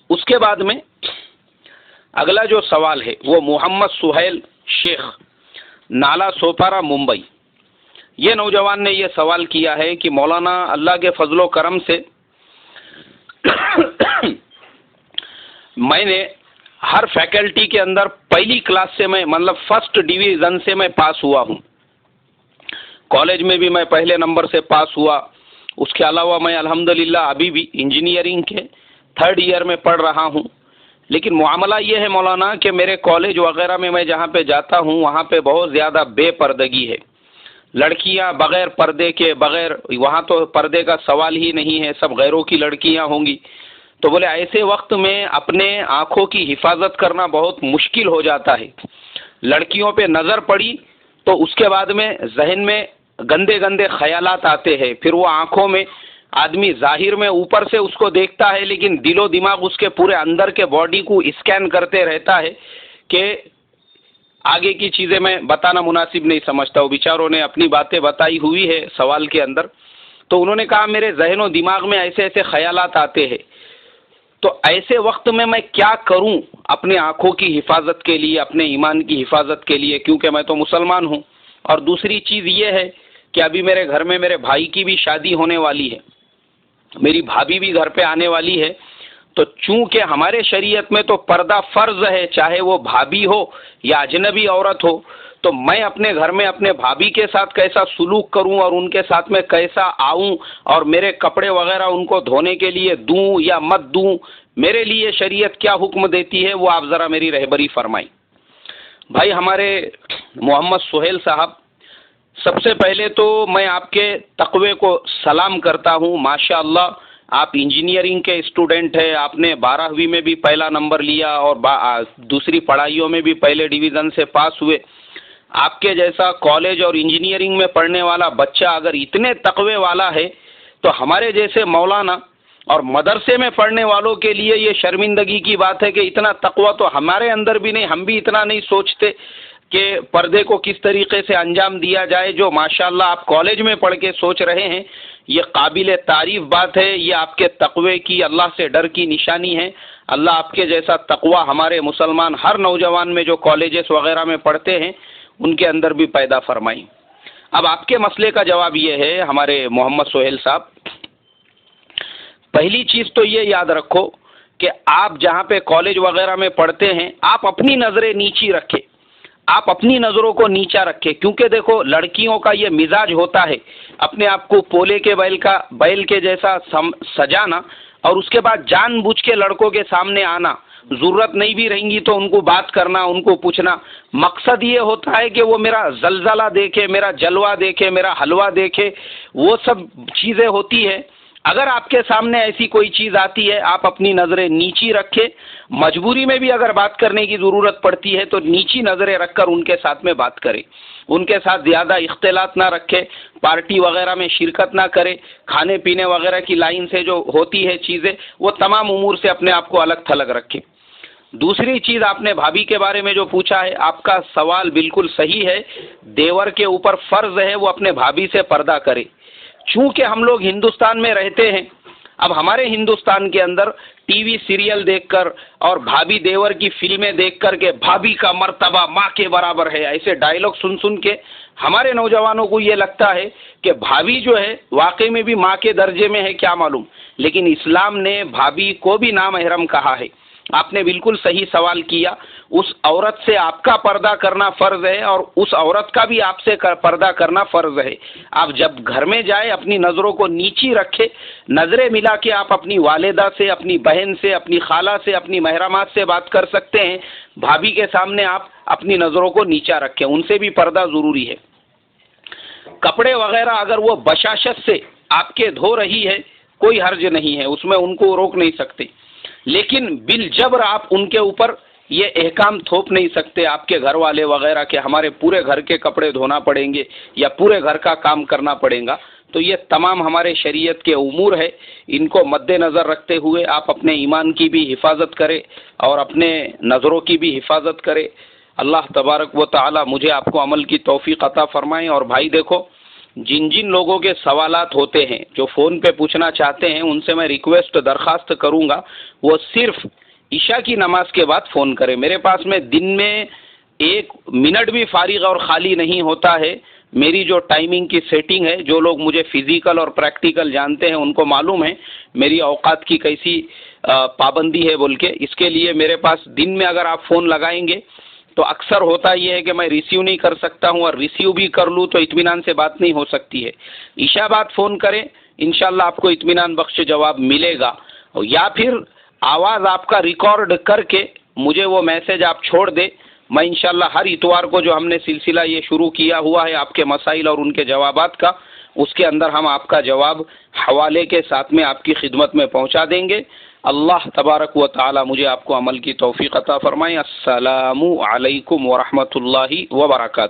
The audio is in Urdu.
اس کے بعد میں اگلا جو سوال ہے وہ محمد سہیل شیخ، نالا سوپارا، ممبئی۔ یہ نوجوان نے یہ سوال کیا ہے کہ مولانا اللہ کے فضل و کرم سے میں نے ہر فیکلٹی کے اندر پہلی کلاس سے میں مطلب فرسٹ ڈویژن سے میں پاس ہوا ہوں، کالج میں بھی میں پہلے نمبر سے پاس ہوا، اس کے علاوہ میں الحمدللہ ابھی بھی انجینئرنگ کے 3rd ایئر میں پڑھ رہا ہوں۔ لیکن معاملہ یہ ہے مولانا کہ میرے کالج وغیرہ میں جہاں پہ جاتا ہوں وہاں پہ بہت زیادہ بے پردگی ہے، لڑکیاں بغیر پردے کے، بغیر وہاں تو پردے کا سوال ہی نہیں ہے، سب غیروں کی لڑکیاں ہوں گی۔ تو بولے ایسے وقت میں اپنے آنکھوں کی حفاظت کرنا بہت مشکل ہو جاتا ہے، لڑکیوں پہ نظر پڑی تو اس کے بعد میں ذہن میں گندے گندے خیالات آتے ہیں، پھر وہ آنکھوں میں آدمی ظاہر میں اوپر سے اس کو دیکھتا ہے لیکن دل و دماغ اس کے پورے اندر کے باڈی کو اسکین کرتے رہتا ہے کہ آگے کی چیزیں میں بتانا مناسب نہیں سمجھتا۔ وہ بیچاروں نے اپنی باتیں بتائی ہوئی ہے سوال کے اندر، تو انہوں نے کہا میرے ذہن و دماغ میں ایسے ایسے خیالات آتے ہیں، تو ایسے وقت میں کیا کروں اپنے آنکھوں کی حفاظت کے لیے، اپنے ایمان کی حفاظت کے لیے، کیونکہ میں تو مسلمان ہوں۔ اور دوسری چیز یہ ہے کہ ابھی میرے گھر میں میرے بھائی کی بھی شادی ہونے والی ہے، میری بھابھی بھی گھر پہ آنے والی ہے، تو چونکہ ہمارے شریعت میں تو پردہ فرض ہے، چاہے وہ بھابھی ہو یا اجنبی عورت ہو، تو میں اپنے گھر میں اپنے بھابھی کے ساتھ کیسا سلوک کروں اور ان کے ساتھ میں کیسا آؤں، اور میرے کپڑے وغیرہ ان کو دھونے کے لیے دوں یا مت دوں، میرے لیے شریعت کیا حکم دیتی ہے وہ آپ ذرا میری رہبری فرمائیں۔ بھائی ہمارے محمد سہیل صاحب، سب سے پہلے تو میں آپ کے تقوی کو سلام کرتا ہوں، ماشاءاللہ آپ انجینئرنگ کے اسٹوڈنٹ ہیں، آپ نے 12ویں میں بھی پہلا نمبر لیا اور دوسری پڑھائیوں میں بھی پہلے ڈویژن سے پاس ہوئے۔ آپ کے جیسا کالج اور انجینئرنگ میں پڑھنے والا بچہ اگر اتنے تقوی والا ہے تو ہمارے جیسے مولانا اور مدرسے میں پڑھنے والوں کے لیے یہ شرمندگی کی بات ہے کہ اتنا تقوی تو ہمارے اندر بھی نہیں، ہم بھی اتنا نہیں سوچتے کہ پردے کو کس طریقے سے انجام دیا جائے۔ جو ماشاءاللہ آپ کالج میں پڑھ کے سوچ رہے ہیں یہ قابل تعریف بات ہے، یہ آپ کے تقوی کی، اللہ سے ڈر کی نشانی ہے۔ اللہ آپ کے جیسا تقوی ہمارے مسلمان ہر نوجوان میں جو کالجز وغیرہ میں پڑھتے ہیں ان کے اندر بھی پیدا فرمائیں۔ اب آپ کے مسئلے کا جواب یہ ہے ہمارے محمد سہیل صاحب، پہلی چیز تو یہ یاد رکھو کہ آپ جہاں پہ کالج وغیرہ میں پڑھتے ہیں آپ اپنی نظریں نیچی رکھیں، آپ اپنی نظروں کو نیچا رکھیں، کیونکہ دیکھو لڑکیوں کا یہ مزاج ہوتا ہے اپنے آپ کو پولے کے بیل کے جیسا سجانا اور اس کے بعد جان بوجھ کے لڑکوں کے سامنے آنا، ضرورت نہیں بھی رہیں گی تو ان کو بات کرنا، ان کو پوچھنا، مقصد یہ ہوتا ہے کہ وہ میرا زلزلہ دیکھے، میرا جلوہ دیکھے، میرا حلوہ دیکھے، وہ سب چیزیں ہوتی ہے۔ اگر آپ کے سامنے ایسی کوئی چیز آتی ہے آپ اپنی نظریں نیچی رکھیں، مجبوری میں بھی اگر بات کرنے کی ضرورت پڑتی ہے تو نیچی نظریں رکھ کر ان کے ساتھ میں بات کریں، ان کے ساتھ زیادہ اختلاط نہ رکھے، پارٹی وغیرہ میں شرکت نہ کرے، کھانے پینے وغیرہ کی لائن سے جو ہوتی ہے چیزیں وہ تمام امور سے اپنے آپ کو الگ تھلگ رکھیں۔ دوسری چیز آپ نے بھابھی کے بارے میں جو پوچھا ہے، آپ کا سوال بالکل صحیح ہے، دیور کے اوپر فرض ہے وہ اپنے بھابھی سے پردہ کرے۔ چونکہ ہم لوگ ہندوستان میں رہتے ہیں، اب ہمارے ہندوستان کے اندر ٹی وی سیریل دیکھ کر اور بھابھی دیور کی فلمیں دیکھ کر کے بھابھی کا مرتبہ ماں کے برابر ہے، ایسے ڈائلاگ سن کے ہمارے نوجوانوں کو یہ لگتا ہے کہ بھابھی جو ہے واقعی میں بھی ماں کے درجے میں ہے، کیا معلوم، لیکن اسلام نے بھابھی کو بھی نامحرم کہا ہے۔ آپ نے بالکل صحیح سوال کیا، اس عورت سے آپ کا پردہ کرنا فرض ہے اور اس عورت کا بھی آپ سے پردہ کرنا فرض ہے۔ آپ جب گھر میں جائیں اپنی نظروں کو نیچی رکھے، نظریں ملا کے آپ اپنی والدہ سے، اپنی بہن سے، اپنی خالہ سے، اپنی محرمات سے بات کر سکتے ہیں، بھابھی کے سامنے آپ اپنی نظروں کو نیچا رکھیں، ان سے بھی پردہ ضروری ہے۔ کپڑے وغیرہ اگر وہ بشاشت سے آپ کے دھو رہی ہے کوئی حرج نہیں ہے، اس میں ان کو روک نہیں سکتے، لیکن بالجبر آپ ان کے اوپر یہ احکام تھوپ نہیں سکتے آپ کے گھر والے وغیرہ کہ ہمارے پورے گھر کے کپڑے دھونا پڑیں گے یا پورے گھر کا کام کرنا پڑے گا۔ تو یہ تمام ہمارے شریعت کے امور ہے، ان کو مد نظر رکھتے ہوئے آپ اپنے ایمان کی بھی حفاظت کرے اور اپنے نظروں کی بھی حفاظت کرے۔ اللہ تبارک و تعالی مجھے آپ کو عمل کی توفیق عطا فرمائے۔ اور بھائی دیکھو، جن جن لوگوں کے سوالات ہوتے ہیں جو فون پہ پوچھنا چاہتے ہیں ان سے میں ریکویسٹ درخواست کروں گا وہ صرف عشاء کی نماز کے بعد فون کریں. میرے پاس میں دن میں 1 منٹ بھی فارغ اور خالی نہیں ہوتا ہے. میری جو ٹائمنگ کی سیٹنگ ہے جو لوگ مجھے فزیکل اور پریکٹیکل جانتے ہیں ان کو معلوم ہے میری اوقات کی کیسی پابندی ہے بول کے. اس کے لیے میرے پاس دن میں اگر آپ فون لگائیں گے تو اکثر ہوتا یہ ہے کہ میں ریسیو نہیں کر سکتا ہوں اور ریسیو بھی کر لوں تو اطمینان سے بات نہیں ہو سکتی ہے. عشاء بعد فون کریں انشاءاللہ آپ کو اطمینان بخش جواب ملے گا. یا پھر آواز آپ کا ریکارڈ کر کے مجھے وہ میسج آپ چھوڑ دیں. میں انشاءاللہ ہر اتوار کو جو ہم نے سلسلہ یہ شروع کیا ہوا ہے آپ کے مسائل اور ان کے جوابات کا اس کے اندر ہم آپ کا جواب حوالے کے ساتھ میں آپ کی خدمت میں پہنچا دیں گے. اللہ تبارک و تعالی مجھے آپ کو عمل کی توفیق عطا فرمائے. السلام علیکم ورحمۃ اللہ وبرکاتہ.